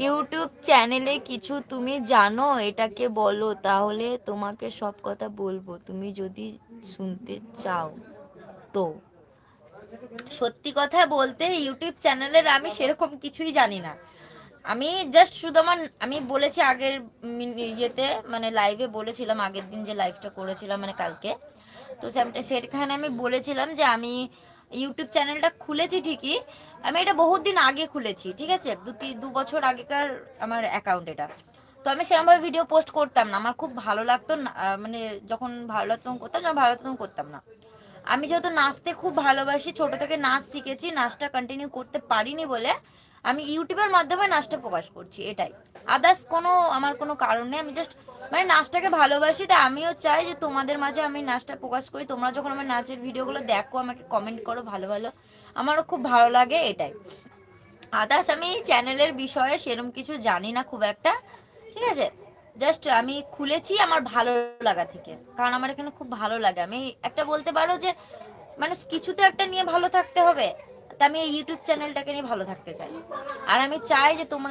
YouTube চ্যানেলে কিছু তুমি জানো এটাকে বলো, তাহলে তোমাকে সব কথা বলবো তুমি যদি শুনতে চাও তো। সত্যি কথা বলতে ইউটিউব চ্যানেলের আমি সেরকম কিছুই জানি না। আমি জাস্ট শুধু আমি বলেছি আগের ইয়েতে, মানে লাইভে বলেছিলাম, আগের দিন যে লাইভটা করেছিলাম মানে কালকে, তো সেখানে আমি বলেছিলাম যে আমি ইউটিউব চ্যানেলটা খুলেছি ঠিকই, আমি এটা বহুত দিন আগে খুলেছি, ঠিক আছে, 2 বছর আগেকার আমার অ্যাকাউন্ট এটা। তো আমি সেরকমভাবে ভিডিও পোস্ট করতাম না, আমার খুব ভালো লাগতো না, মানে যখন ভালো লাগতো তখন করতাম, যখন ভালো লাগতো তখন করতাম না। আমি যেহেতু নাচতে খুব ভালোবাসি, ছোট থেকে নাচ শিখেছি, নাচটা কন্টিনিউ করতে পারিনি বলে আমি ইউটিউবের মাধ্যমে নাচটা প্রকাশ করছি, এটাই। আদার্স কোনো আমার কোনো কারণ নেই, আমি জাস্ট মানে নাচটাকে ভালোবাসি, তাই আমিও চাই যে তোমাদের মাঝে আমি নাচটা প্রকাশ করি, তোমরা যখন আমার নাচের ভিডিওগুলো দেখো আমাকে কমেন্ট করো ভালো ভালো, আমারও খুব ভালো লাগে, এটাই। আদার্স আমি চ্যানেলের বিষয়ে সেরকম কিছু জানি না খুব একটা, ঠিক আছে। জাস্ট আমি খুলেছি আমার ভালো লাগা থেকে, কারণ আমার এখানে খুব ভালো লাগে। আমি একটা বলতে পারো যে মানুষ কিছু তো একটা নিয়ে ভালো থাকতে হবে, তা আমি এই ইউটিউব চ্যানেলটাকে নিয়ে ভালো থাকতে চাই। আর আমি চাই যে তোমরা